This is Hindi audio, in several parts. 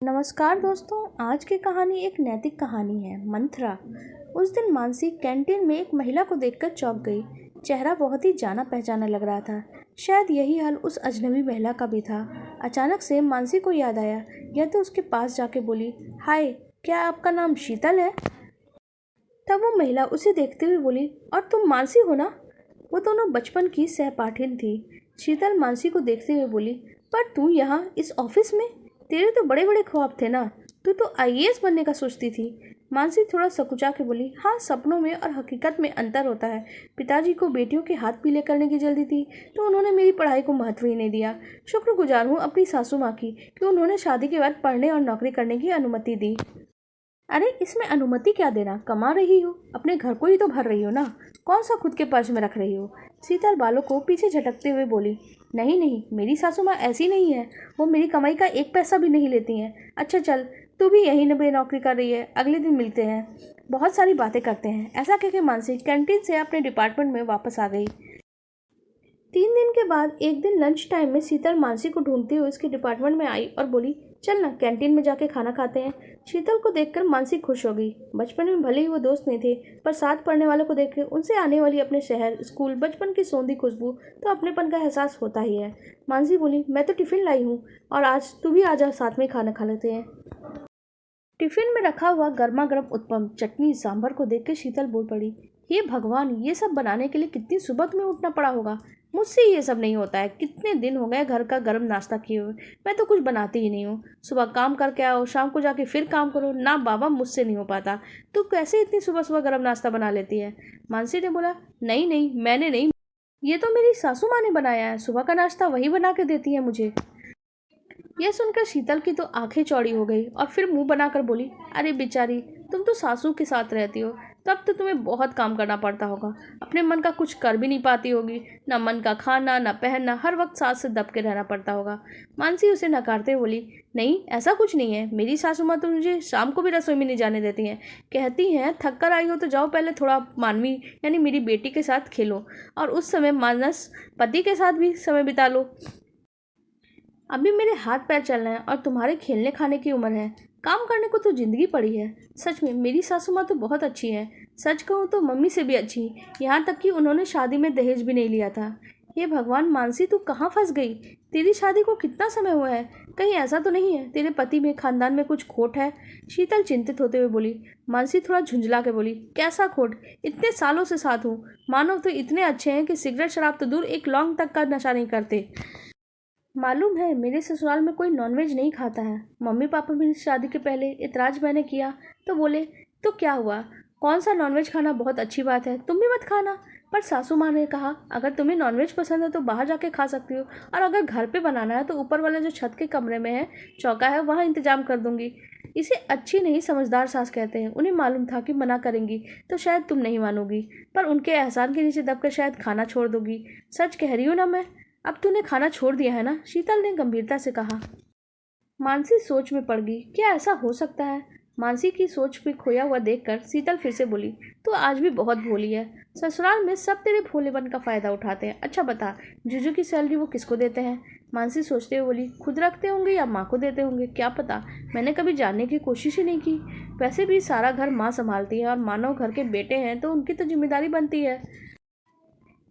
नमस्कार दोस्तों। आज की कहानी एक नैतिक कहानी है, मंथरा। उस दिन मानसी कैंटीन में एक महिला को देखकर चौंक गई। चेहरा बहुत ही जाना पहचाना लग रहा था। शायद यही हाल उस अजनबी महिला का भी था। अचानक से मानसी को याद आया। यह तो उसके पास जाके बोली, हाय, क्या आपका नाम शीतल है? तब वो महिला उसे देखते हुए बोली, और तुम मानसी हो ना? वो दोनों बचपन की सहपाठिन थी। शीतल मानसी को देखते हुए बोली, पर तू यहाँ इस ऑफिस में? तेरे तो बड़े बड़े ख्वाब थे ना। तू तो आईएएस बनने का सोचती थी। मानसी थोड़ा सकुचा के बोली, हाँ, सपनों में और हकीकत में अंतर होता है। पिताजी को बेटियों के हाथ पीले करने की जल्दी थी, तो उन्होंने मेरी पढ़ाई को महत्व ही नहीं दिया। शुक्रगुजार हूँ अपनी सासू माँ की कि उन्होंने शादी के बाद पढ़ने और नौकरी करने की अनुमति दी। अरे, इसमें अनुमति क्या देना? कमा रही हो, अपने घर को ही तो भर रही हो ना। कौन सा खुद के पर्स में रख रही हो? शीतल बालों को पीछे झटकते हुए बोली, नहीं नहीं, मेरी सासू माँ ऐसी नहीं है। वो मेरी कमाई का एक पैसा भी नहीं लेती हैं। अच्छा चल, तू भी यहीं न नौकरी कर रही है, अगले दिन मिलते हैं, बहुत सारी बातें करते हैं। ऐसा कहकर मानसी कैंटीन से अपने डिपार्टमेंट में वापस आ गई। 3 दिन के बाद एक दिन लंच टाइम में शीतल मानसी को ढूंढते हुए उसके डिपार्टमेंट में आई और बोली, चल ना, कैंटीन में जाके खाना खाते हैं। शीतल को देखकर मानसी खुश हो गई। बचपन में भले ही वो दोस्त नहीं थे, पर साथ पढ़ने वालों को देखकर उनसे आने वाली अपने शहर, स्कूल, बचपन की सौंधी खुशबू तो अपनेपन का एहसास होता ही है। मानसी बोली, मैं तो टिफिन लाई हूँ, और आज तू भी आ जा, साथ में खाना खा लेते हैं। टिफिन में रखा हुआ गर्मा गर्म उत्पम, चटनी, सांभर को देख के शीतल बोल पड़ी, हे भगवान, ये सब बनाने के लिए कितनी सुबह तुम्हें उठना पड़ा होगा। मुझसे ये सब नहीं होता है। कितने दिन हो गए घर का गर्म नाश्ता किए हुए। मैं तो कुछ बनाती ही नहीं हूँ। सुबह काम करके आओ, शाम को जाके फिर काम करो ना। बाबा, मुझसे नहीं हो पाता। तू कैसे इतनी सुबह सुबह गर्म नाश्ता बना लेती है? मानसी ने बोला, नहीं नहीं, मैंने नहीं, ये तो मेरी सासू माँ ने बनाया है। सुबह का नाश्ता वही बना के देती है मुझे। यह सुनकर शीतल की तो आंखें चौड़ी हो गई और फिर मुंह बनाकर बोली, अरे बेचारी, तुम तो सासू के साथ रहती हो, तब तो तुम्हें बहुत काम करना पड़ता होगा। अपने मन का कुछ कर भी नहीं पाती होगी। ना मन का खाना, ना पहनना, हर वक्त सास से दब के रहना पड़ता होगा। मानसी उसे नकारते हुए बोली, नहीं, ऐसा कुछ नहीं है। मेरी सासू माँ तो मुझे शाम को भी रसोई में नहीं जाने देती हैं। कहती हैं, थक कर आई हो तो जाओ पहले थोड़ा मानवी यानी मेरी बेटी के साथ खेलो, और उस समय मानस पति के साथ भी समय बिता लो। अभी मेरे हाथ पैर चलना है और तुम्हारे खेलने खाने की उम्र है। काम करने को तो जिंदगी पड़ी है। सच में मेरी सासू माँ तो बहुत अच्छी है। सच कहूँ तो मम्मी से भी अच्छी। यहाँ तक कि उन्होंने शादी में दहेज भी नहीं लिया था। हे भगवान, मानसी तू कहाँ फंस गई? तेरी शादी को कितना समय हुआ है? कहीं ऐसा तो नहीं है तेरे पति में, खानदान में कुछ खोट है? शीतल चिंतित होते हुए बोली। मानसी थोड़ा झुंझला के बोली, कैसा खोट? इतने सालों से साथ हूँ। मानव तो इतने अच्छे हैं कि सिगरेट शराब तो दूर, एक लौंग तक का नशा नहीं करते। मालूम है, मेरे ससुराल में कोई नॉनवेज नहीं खाता है। मम्मी पापा भी शादी के पहले इतराज मैंने किया तो बोले, तो क्या हुआ, कौन सा नॉनवेज खाना बहुत अच्छी बात है, तुम भी मत खाना। पर सासू माँ ने कहा, अगर तुम्हें नॉनवेज पसंद है तो बाहर जाके खा सकती हो, और अगर घर पे बनाना है तो ऊपर वाले जो छत के कमरे में है, चौका है, वहाँ इंतजाम कर दूंगी। इसे अच्छी नहीं, समझदार सास कहते हैं। उन्हें मालूम था कि मना करेंगी तो शायद तुम नहीं मानोगी, पर उनके एहसान के नीचे दबकर शायद खाना छोड़ दोगी। सच कह रही हूँ ना मैं? अब तूने खाना छोड़ दिया है ना? शीतल ने गंभीरता से कहा। मानसी सोच में पड़ गई। क्या ऐसा हो सकता है? मानसी की सोच में खोया हुआ देखकर शीतल फिर से बोली, तो आज भी बहुत भोली है। ससुराल में सब तेरे भोलेपन का फायदा उठाते हैं। अच्छा बता, जीजू की सैलरी वो किसको देते हैं? मानसी सोचते हुए बोली, खुद रखते होंगे या माँ को देते होंगे, क्या पता। मैंने कभी जानने की कोशिश ही नहीं की। वैसे भी सारा घर माँ संभालती है, और मानव घर के बेटे हैं तो उनकी तो जिम्मेदारी बनती है।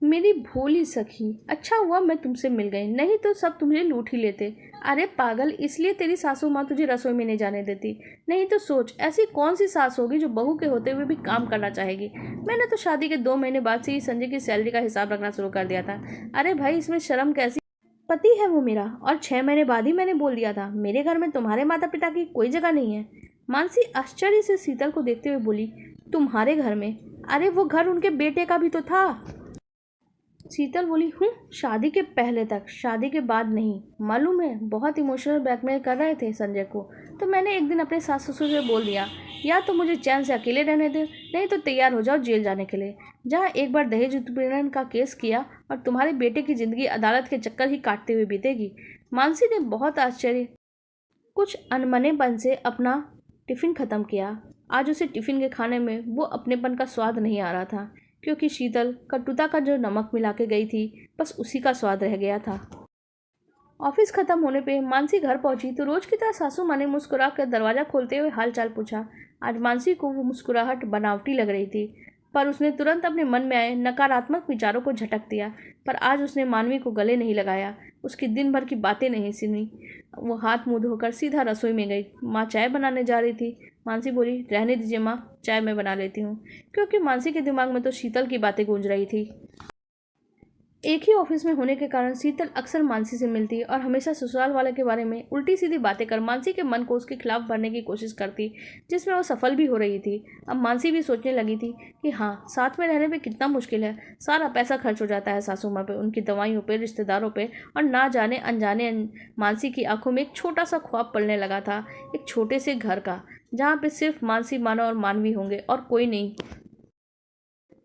मेरी भोली सखी, अच्छा हुआ मैं तुमसे मिल गई, नहीं तो सब तुम्हें लूट ही लेते। अरे पागल, इसलिए तेरी सासू माँ तुझे रसोई में नहीं जाने देती। नहीं तो सोच, ऐसी कौन सी सास होगी जो बहू के होते हुए भी काम करना चाहेगी। मैंने तो शादी के 2 महीने बाद से ही संजय की सैलरी का हिसाब रखना शुरू कर दिया था। अरे भाई, इसमें शर्म कैसी? पति है वो मेरा, और 6 महीने बाद ही मैंने बोल दिया था, मेरे घर में तुम्हारे माता पिता की कोई जगह नहीं है। मानसी आश्चर्य से शीतल को देखते हुए बोली, तुम्हारे घर में? अरे वो घर उनके बेटे का भी तो था। शीतल बोली, हूँ, शादी के पहले तक, शादी के बाद नहीं। मालूम है, बहुत इमोशनल ब्लैकमेल कर रहे थे संजय को, तो मैंने एक दिन अपने सास ससुर से बोल दिया, या तो मुझे चैन से अकेले रहने दे, नहीं तो तैयार हो जाओ जेल जाने के लिए। जहाँ एक बार दहेज उत्पीड़न का केस किया, और तुम्हारे बेटे की जिंदगी अदालत के चक्कर ही काटते हुए बीतेगी। मानसी ने बहुत आश्चर्य, कुछ अनमनेपन से अपना टिफ़िन ख़त्म किया। आज उसे टिफ़िन के खाने में वो अपनेपन का स्वाद नहीं आ रहा था, क्योंकि शीतल कटुता का जो नमक मिला के गई थी, बस उसी का स्वाद रह गया था। ऑफिस खत्म होने पे मानसी घर पहुंची तो रोज की तरह सासू माँ ने मुस्कुरा कर दरवाज़ा खोलते हुए हाल चाल पूछा। आज मानसी को वो मुस्कुराहट बनावटी लग रही थी, पर उसने तुरंत अपने मन में आए नकारात्मक विचारों को झटक दिया। पर आज उसने मानवी को गले नहीं लगाया, उसकी दिन भर की बातें नहीं सुनी। वो हाथ मुंह धोकर सीधा रसोई में गई। माँ चाय बनाने जा रही थी। मानसी बोली, रहने दीजिए माँ, चाय मैं बना लेती हूँ, क्योंकि मानसी के दिमाग में तो शीतल की बातें गूंज रही थी। एक ही ऑफिस में होने के कारण शीतल अक्सर मानसी से मिलती और हमेशा ससुराल वाले के बारे में उल्टी सीधी बातें कर मानसी के मन को उसके खिलाफ भरने की कोशिश करती, जिसमें वो सफल भी हो रही थी। अब मानसी भी सोचने लगी थी कि हाँ, साथ में रहने पे कितना मुश्किल है। सारा पैसा खर्च हो जाता है सासू माँ पे, उनकी दवाइयों पे, रिश्तेदारों पे, और ना जाने अनजाने मानसी की आंखों में एक छोटा सा ख्वाब पलने लगा था, एक छोटे से घर का, जहाँ पे सिर्फ मानसी, मानव और मानवी होंगे और कोई नहीं।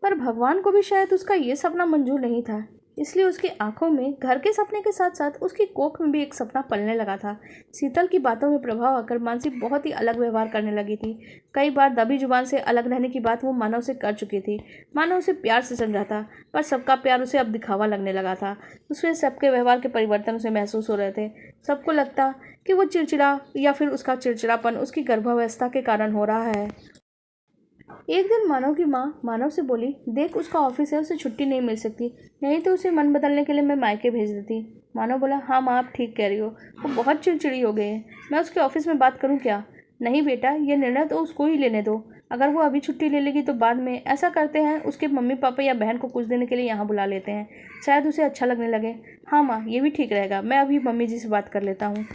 पर भगवान को भी शायद उसका ये सपना मंजूर नहीं था, इसलिए उसकी आंखों में घर के सपने के साथ साथ उसकी कोख में भी एक सपना पलने लगा था। शीतल की बातों में प्रभाव आकर मानसी बहुत ही अलग व्यवहार करने लगी थी। कई बार दबी जुबान से अलग रहने की बात वो मानव से कर चुकी थी। मानव उसे प्यार से समझाता, पर सबका प्यार उसे अब दिखावा लगने लगा था। उसमें सबके व्यवहार के परिवर्तन उसे महसूस हो रहे थे। सबको लगता कि वो चिड़चिड़ा, या फिर उसका चिड़चिड़ापन उसकी गर्भावस्था के कारण हो रहा है। एक दिन मानव की माँ मानव से बोली, देख उसका ऑफिस है, उसे छुट्टी नहीं मिल सकती, नहीं तो उसे मन बदलने के लिए मैं मायके भेज देती। मानव बोला, हाँ माँ, आप ठीक कह रही हो, वो बहुत चिड़चिड़ी हो गई है, मैं उसके ऑफिस में बात करूँ क्या? नहीं बेटा, ये निर्णय तो उसको ही लेने दो। अगर वो अभी छुट्टी ले लेगी तो बाद में ऐसा करते हैं, उसके मम्मी पापा या बहन को कुछ देने के लिए यहाँ बुला लेते हैं, शायद उसे अच्छा लगने लगे। हाँ माँ, ये भी ठीक रहेगा, मैं अभी मम्मी जी से बात कर लेता हूँ।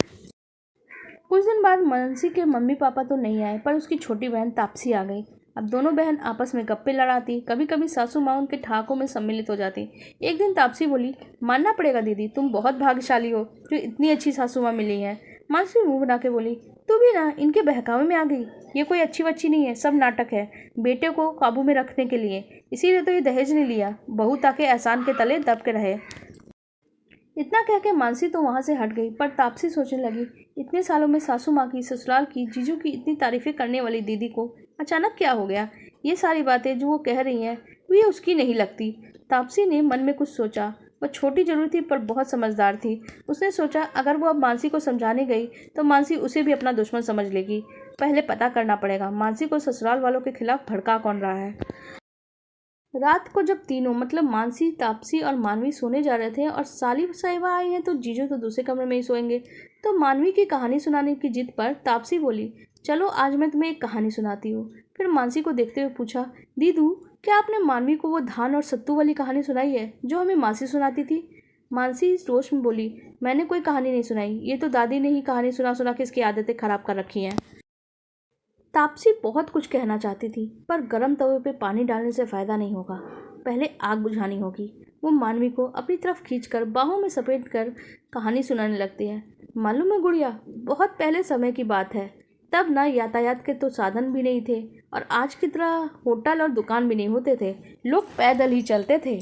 कुछ दिन बाद मानसी के मम्मी पापा तो नहीं आए, पर उसकी छोटी बहन तापसी आ गई। अब दोनों बहन आपस में गप्पे लड़ाती, कभी कभी सासू माँ उनके ठहाकों में सम्मिलित हो जाती। एक दिन तापसी बोली, मानना पड़ेगा दीदी, तुम बहुत भाग्यशाली हो जो इतनी अच्छी सासू माँ मिली है। मानसी मुंह बना के बोली, तू भी ना इनके बहकावे में आ गई, ये कोई अच्छी बच्ची नहीं है, सब नाटक है, बेटे को काबू में रखने के लिए, इसीलिए तो ये दहेज नहीं लिया, बहू ताकि एहसान के तले दब के रहे। इतना कह के मानसी तो वहाँ से हट गई, पर तापसी सोचने लगी, इतने सालों में सासू माँ की, ससुराल की, जीजू की इतनी तारीफें करने वाली दीदी को अचानक क्या हो गया? ये सारी बातें जो वो कह रही हैं वो उसकी नहीं लगती। तापसी ने मन में कुछ सोचा। वह छोटी जरूर थी पर बहुत समझदार थी। उसने सोचा, अगर वो अब मानसी को समझाने गई तो मानसी उसे भी अपना दुश्मन समझ लेगी। पहले पता करना पड़ेगा मानसी को ससुराल वालों के खिलाफ भड़का कौन रहा है। रात को जब तीनों मतलब मानसी, तापसी और मानवी सोने जा रहे थे और साली साहिबा आई है तो जीजू तो दूसरे कमरे में ही सोएंगे, तो मानवी की कहानी सुनाने की जिद पर तापसी बोली, चलो आज मैं तुम्हें एक कहानी सुनाती हूँ। फिर मानसी को देखते हुए पूछा, दीदू क्या आपने मानवी को वो धान और सत्तू वाली कहानी सुनाई है जो हमें मासी सुनाती थी? मानसी जोश में बोली, मैंने कोई कहानी नहीं सुनाई, ये तो दादी ने ही कहानी सुना सुना के इसकी आदतें खराब कर रखी हैं। तापसी बहुत कुछ कहना चाहती थी, पर गर्म तवे पे पानी डालने से फ़ायदा नहीं होगा, पहले आग बुझानी होगी। वो मानवी को अपनी तरफ खींचकर बाहों में सपेट कर कहानी सुनाने लगती है। मालूम है गुड़िया, बहुत पहले समय की बात है, तब ना यातायात के तो साधन भी नहीं थे और आज की तरह होटल और दुकान भी नहीं होते थे। लोग पैदल ही चलते थे,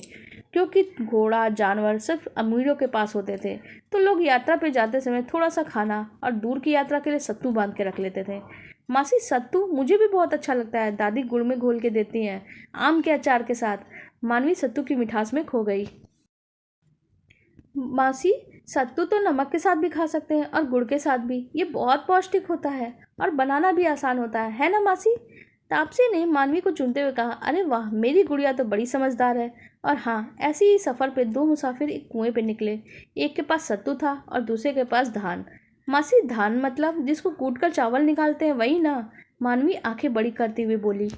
क्योंकि घोड़ा जानवर सिर्फ अमीरों के पास होते थे। तो लोग यात्रा पे जाते समय थोड़ा सा खाना और दूर की यात्रा के लिए सत्तू बांध के रख लेते थे। मासी, सत्तू मुझे भी बहुत अच्छा लगता है, दादी गुड़ में घोल के देती हैं, आम के अचार के साथ। मानवी सत्तू की मिठास में खो गई। मासी, सत्तू तो नमक के साथ भी खा सकते हैं और गुड़ के साथ भी, ये बहुत पौष्टिक होता है और बनाना भी आसान होता है ना मासी? तापसी ने मानवी को चुनते हुए कहा, अरे वाह, मेरी गुड़िया तो बड़ी समझदार है। और हाँ, ऐसे ही सफ़र पे दो मुसाफिर एक कुएं पे निकले। एक के पास सत्तू था और दूसरे के पास धान। मासी, धान मतलब जिसको कूट कर चावल निकालते हैं, वही ना? मानवी आंखें बड़ी करते हुए बोली।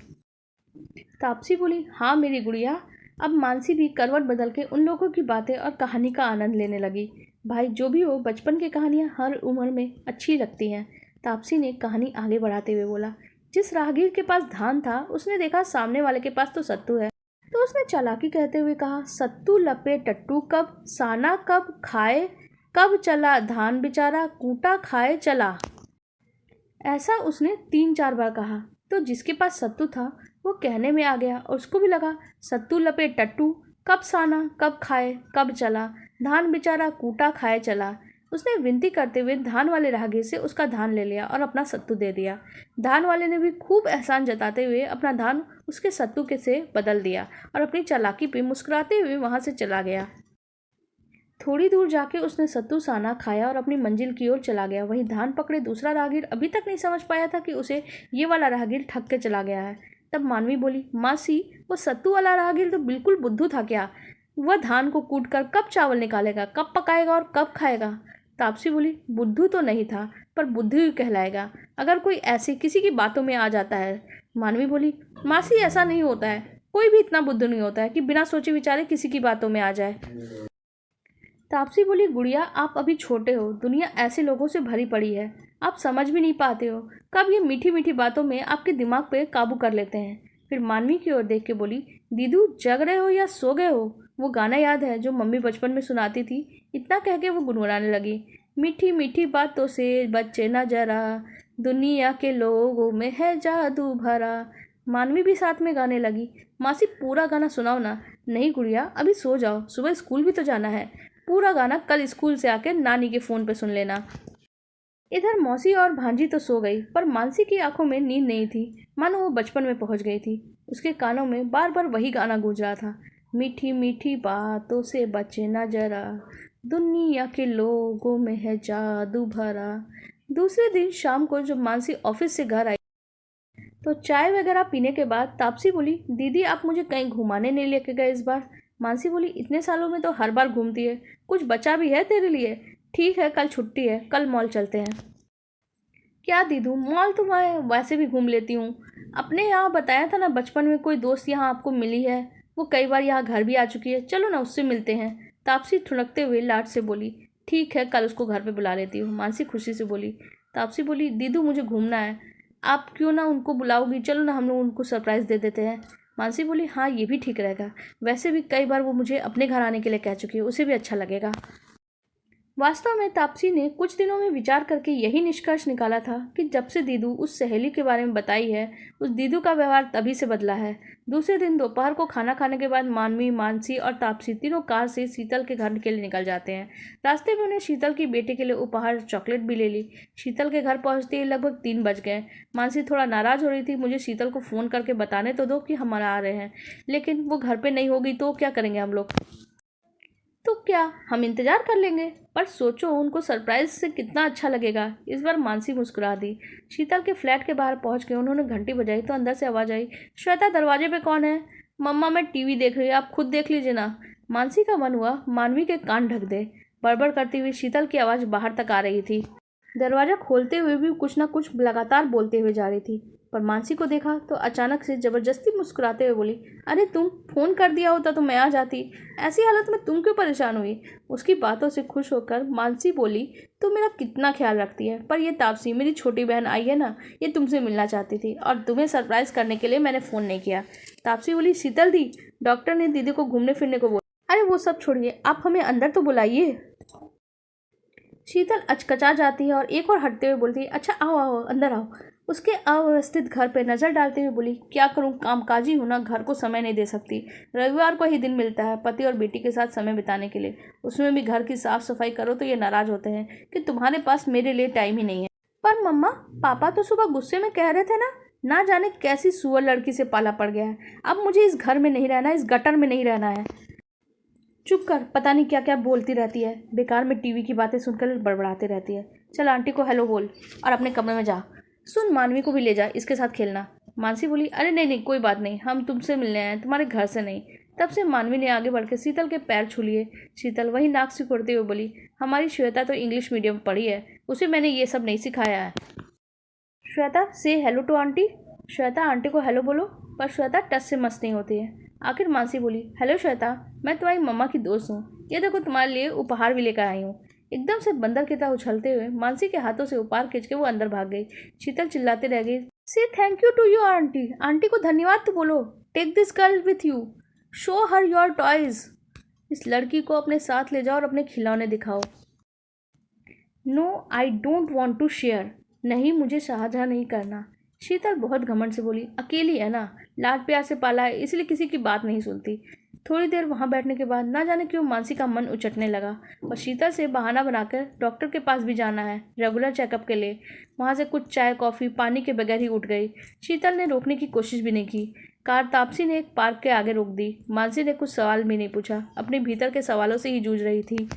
तापसी बोली, हाँ मेरी गुड़िया। अब मानसी भी करवट बदल के उन लोगों की बातें और कहानी का आनंद लेने लगी। भाई जो भी हो, बचपन की कहानियाँ हर उम्र में अच्छी लगती हैं। तापसी ने कहानी आगे बढ़ाते हुए बोला, जिस राहगीर के पास धान था उसने देखा सामने वाले के पास तो सत्तू है, तो उसने चालाकी कहते हुए कहा, सत्तू लपे टट्टू कब, साना कब खाए, कब चला धान बेचारा, कूटा खाए चला। ऐसा उसने 3-4 बार कहा, तो जिसके पास सत्तू था वो कहने में आ गया और उसको भी लगा, सत्तू लपे टट्टू, कब साना, कब खाए, कब चला, धान बेचारा कूटा खाए चला। उसने विनती करते हुए धान वाले राहगीर से उसका धान ले लिया और अपना सत्तू दे दिया। धान वाले ने भी खूब एहसान जताते हुए अपना धान उसके सत्तू के से बदल दिया और अपनी चालाकी पे मुस्कुराते हुए वहाँ से चला गया। थोड़ी दूर जाके उसने सत्तू साना खाया और अपनी मंजिल की ओर चला गया। वहीं धान पकड़े दूसरा राहगीर अभी तक नहीं समझ पाया था कि उसे ये वाला राहगीर ठग के चला गया है। तब मानवी बोली, मासी वो सत्तू वाला राहगीर तो बिल्कुल बुद्धू था क्या? वह धान को कूट कर कब चावल निकालेगा, कब पकाएगा और कब खाएगा? तापसी बोली, बुद्धू तो नहीं था पर बुद्धू ही कहलाएगा अगर कोई ऐसे किसी की बातों में आ जाता है। मानवी बोली, मासी ऐसा नहीं होता है, कोई भी इतना बुद्धू नहीं होता है कि बिना सोचे विचारे किसी की बातों में आ जाए। तापसी बोली, गुड़िया आप अभी छोटे हो, दुनिया ऐसे लोगों से भरी पड़ी है, आप समझ भी नहीं पाते हो कब ये मीठी मीठी बातों में आपके दिमाग पे काबू कर लेते हैं। फिर मानवी की ओर देख के बोली, दीदू जग रहे हो या सो गए हो? वो गाना याद है जो मम्मी बचपन में सुनाती थी? इतना कह के वो गुनगुनाने लगी, मीठी मीठी बातों से बच्चे न जरा, दुनिया के लोगों में है जादू भरा। मानवी भी साथ में गाने लगी। मासी पूरा गाना सुनाओ ना। नहीं गुड़िया अभी सो जाओ, सुबह स्कूल भी तो जाना है। पूरा गाना कल स्कूल से आकर नानी के फ़ोन पे सुन लेना। इधर मौसी और भांजी तो सो गई पर मानसी की आंखों में नींद नहीं थी, मानो वो बचपन में पहुंच गई थी। उसके कानों में बार बार वही गाना गूंज रहा था, मीठी मीठी बातों से बचे न जरा, दुनिया के लोगों में है जादू भरा। दूसरे दिन शाम को जब मानसी ऑफिस से घर आई तो चाय वगैरह पीने के बाद तापसी बोली, दीदी आप मुझे कहीं घुमाने नहीं लेके गए इस बार? मानसी बोली, इतने सालों में तो हर बार घूमती है, कुछ बचा भी है तेरे लिए? ठीक है कल छुट्टी है, कल मॉल चलते हैं। क्या दीदू, मॉल तो मैं वैसे भी घूम लेती हूँ। अपने यहाँ बताया था ना बचपन में कोई दोस्त यहाँ आपको मिली है, वो कई बार यहाँ घर भी आ चुकी है, चलो ना उससे मिलते हैं। तापसी ठुनकते हुए लाड से बोली, ठीक है कल उसको घर पे बुला लेती हूँ। मानसी खुशी से बोली। तापसी बोली, दीदू मुझे घूमना है, आप क्यों ना उनको बुलाओगी? चलो ना हम लोग उनको सरप्राइज़ दे देते हैं। मानसी बोली, हाँ ये भी ठीक रहेगा, वैसे भी कई बार वो मुझे अपने घर आने के लिए कह चुकी है, उसे भी अच्छा लगेगा। वास्तव में तापसी ने कुछ दिनों में विचार करके यही निष्कर्ष निकाला था कि जब से दीदू उस सहेली के बारे में बताई है, उस दीदू का व्यवहार तभी से बदला है। दूसरे दिन दोपहर को खाना खाने के बाद मानवी, मानसी और तापसी तीनों कार से शीतल के घर के लिए निकल जाते हैं। रास्ते में उन्हें शीतल की बेटी के लिए उपहार चॉकलेट भी ले ली। शीतल के घर पहुँचते ही लगभग 3 बज गए। मानसी थोड़ा नाराज़ हो रही थी, मुझे शीतल को फ़ोन करके बताने तो दो कि हम आ रहे हैं, लेकिन वो घर पर नहीं होगी तो क्या करेंगे हम लोग? तो क्या हम इंतज़ार कर लेंगे? पर सोचो उनको सरप्राइज से कितना अच्छा लगेगा। इस बार मानसी मुस्कुरा दी। शीतल के फ्लैट के बाहर पहुंच के उन्होंने घंटी बजाई तो अंदर से आवाज़ आई, श्वेता दरवाजे पे कौन है? मम्मा मैं टीवी देख रही हूँ, आप खुद देख लीजिए ना। मानसी का मन हुआ मानवी के कान ढक दे। बड़बड़ करती हुई शीतल की आवाज़ बाहर तक आ रही थी। दरवाज़ा खोलते हुए भी कुछ ना कुछ लगातार बोलते हुए जा रही थी। पर मानसी को देखा तो अचानक से ज़बरदस्ती मुस्कुराते हुए बोली, अरे तुम फ़ोन कर दिया होता तो मैं आ जाती, ऐसी हालत में तुम क्यों परेशान हुई? उसकी बातों से खुश होकर मानसी बोली, तो मेरा कितना ख्याल रखती है, पर ये तापसी मेरी छोटी बहन आई है ना, ये तुमसे मिलना चाहती थी और तुम्हें सरप्राइज़ करने के लिए मैंने फ़ोन नहीं किया। तापसी बोली, शीतल दी, डॉक्टर ने दीदी को घूमने फिरने को बोला। अरे वो सब छोड़िए, आप हमें अंदर तो बुलाइए। शीतल अचकचा जाती है और एक और हटते हुए बोलती है, अच्छा आओ आओ अंदर आओ। उसके अव्यवस्थित घर पर नज़र डालते हुए बोली, क्या करूं, कामकाजी हूं ना, घर को समय नहीं दे सकती। रविवार को ही दिन मिलता है पति और बेटी के साथ समय बिताने के लिए, उसमें भी घर की साफ सफाई करो तो ये नाराज़ होते हैं कि तुम्हारे पास मेरे लिए टाइम ही नहीं है। पर मम्मा पापा तो सुबह गुस्से में कह रहे थे ना जाने कैसी सुअर लड़की से पाला पड़ गया है, अब मुझे इस घर में नहीं रहना, इस गटर में नहीं रहना है। चुप कर, पता नहीं क्या क्या बोलती रहती है, बेकार में टीवी की बातें सुनकर बड़बड़ाती रहती है। चल आंटी को हेलो बोल और अपने कमरे में जा। सुन, मानवी को भी ले जा, इसके साथ खेलना। मानसी बोली, अरे नहीं नहीं कोई बात नहीं, हम तुमसे मिलने आए हैं, तुम्हारे घर से नहीं। तब से मानवी ने आगे बढ़कर शीतल के पैर छू लिए। शीतल वही नाक सिकुड़ते हुए बोली, हमारी श्वेता तो इंग्लिश मीडियम पढ़ी है, उसे मैंने ये सब नहीं सिखाया है। Shweta say hello to aunty. Shweta aunty को हेलो बोलो, पर श्वेता टस से मस नहीं होती है। आखिर मानसी बोली, हेलो श्वेता, मैं तुम्हारी मम्मा की दोस्त हूँ, ये देखो तुम्हारे लिए उपहार भी लेकर आई हूँ। एकदम से बंदर की तरह उछलते हुए मानसी के हाथों से उपहार खींच के वो अंदर भाग गई। शीतल चिल्लाते रह गई, say thank you to you aunty, aunty को धन्यवाद तो बोलो। Take this girl with you, show her your toys. इस लड़की को अपने साथ ले जाओ और अपने खिलौने दिखाओ। No I don't want to share, नहीं मुझे साझा नहीं करना। शीतल बहुत घमंड से बोली, अकेली है ना, लाड प्यार से पाला है इसलिए किसी की बात नहीं सुनती। थोड़ी देर वहाँ बैठने के बाद ना जाने क्यों मानसी का मन उचटने लगा और शीतल से बहाना बनाकर डॉक्टर के पास भी जाना है रेगुलर चेकअप के लिए। वहाँ से कुछ चाय कॉफ़ी पानी के बगैर ही उठ गई। शीतल ने रोकने की कोशिश भी नहीं की। कार तापसी ने एक पार्क के आगे रोक दी। मानसी ने कुछ सवाल भी नहीं पूछा, अपने भीतर के सवालों से ही जूझ रही थी।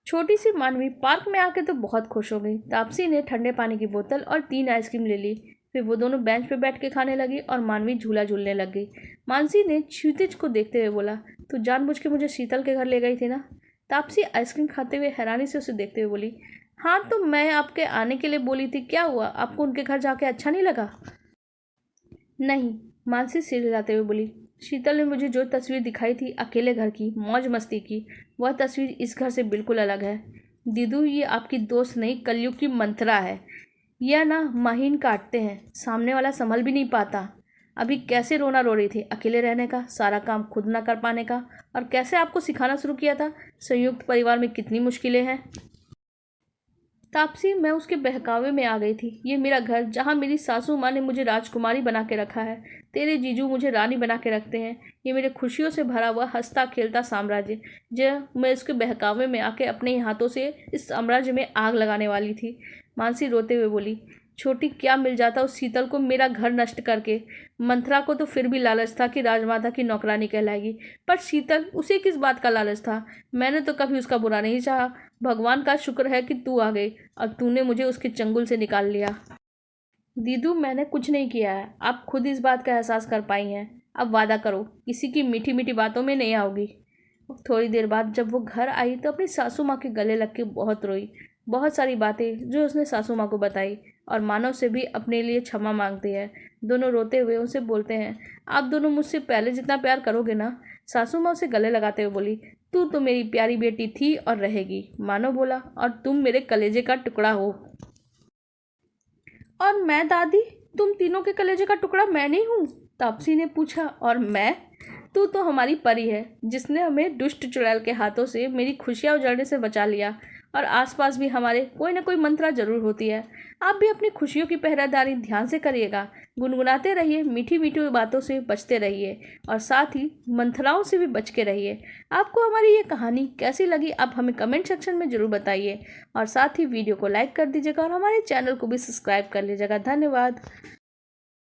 छोटी सी मानवी पार्क में आके तो बहुत खुश हो गई। तापसी ने ठंडे पानी की बोतल और 3 आइसक्रीम ले ली। फिर वो दोनों बेंच पे बैठ के खाने लगी और मानवी झूला झूलने लग गई। मानसी ने क्षितिज को देखते हुए बोला, तू जानबूझ के मुझे शीतल के घर ले गई थी ना? तापसी आइसक्रीम खाते हुए हैरानी से उसे देखते हुए बोली, हाँ तो मैं आपके आने के लिए बोली थी, क्या हुआ? आपको उनके घर जाके अच्छा नहीं लगा? नहीं, मानसी सिर हिलाते हुए बोली, शीतल ने मुझे जो तस्वीर दिखाई थी अकेले घर की, मौज मस्ती की, वह तस्वीर इस घर से बिल्कुल अलग है। दीदू, ये आपकी दोस्त नहीं, कलयुग की मंत्रा है। यह ना महीन काटते हैं, सामने वाला संभल भी नहीं पाता। अभी कैसे रोना रो रही थी अकेले रहने का, सारा काम खुद ना कर पाने का, और कैसे आपको सिखाना शुरू किया था संयुक्त परिवार में कितनी मुश्किलें हैं। तापसी, मैं उसके बहकावे में आ गई थी। ये मेरा घर, जहाँ मेरी सासू माँ ने मुझे राजकुमारी बना के रखा है, तेरे जीजू मुझे रानी बना के रखते हैं। ये मेरे खुशियों से भरा हुआ हंसता खेलता साम्राज्य, जो मैं उसके बहकावे में आके अपने हाथों से इस साम्राज्य में आग लगाने वाली थी। मानसी रोते हुए बोली, छोटी, क्या मिल जाता उस शीतल को मेरा घर नष्ट करके? मंथरा को तो फिर भी लालच था कि राजमाता की नौकरानी कहलाएगी, पर शीतल, उसे किस बात का लालच था? मैंने तो कभी उसका बुरा नहीं चाहा। भगवान का शुक्र है कि तू आ गई और तूने मुझे उसके चंगुल से निकाल लिया। दीदू, मैंने कुछ नहीं किया है, आप खुद इस बात का एहसास कर पाई हैं। अब वादा करो, किसी की मीठी मीठी बातों में नहीं आओगी। थोड़ी देर बाद जब वो घर आई तो अपनी सासू माँ के गले लग के बहुत रोई। बहुत सारी बातें जो उसने सासू माँ को बताई, और मानव से भी अपने लिए क्षमा मांगती है। दोनों रोते हुए उसे बोलते हैं, आप दोनों मुझसे पहले जितना प्यार करोगे ना? सासू माँ उसे गले लगाते हुए बोली, तू तो मेरी प्यारी बेटी थी और रहेगी। मानव बोला, और तुम मेरे कलेजे का टुकड़ा हो। और मैं दादी, तुम तीनों के कलेजे का टुकड़ा मैं नहीं हूँ? तापसी ने पूछा। और मैं? तू तो हमारी परी है, जिसने हमें दुष्ट चुड़ैल के हाथों से मेरी खुशियाँ उजड़ने से बचा लिया। और आसपास भी हमारे कोई ना कोई मंत्रा जरूर होती है। आप भी अपनी खुशियों की पहरेदारी ध्यान से करिएगा। गुनगुनाते रहिए, मीठी मीठी बातों से बचते रहिए, और साथ ही मंथराओं से भी बच के रहिए। आपको हमारी ये कहानी कैसी लगी आप हमें कमेंट सेक्शन में ज़रूर बताइए, और साथ ही वीडियो को लाइक कर दीजिएगा और हमारे चैनल को भी सब्सक्राइब कर लीजिएगा। धन्यवाद।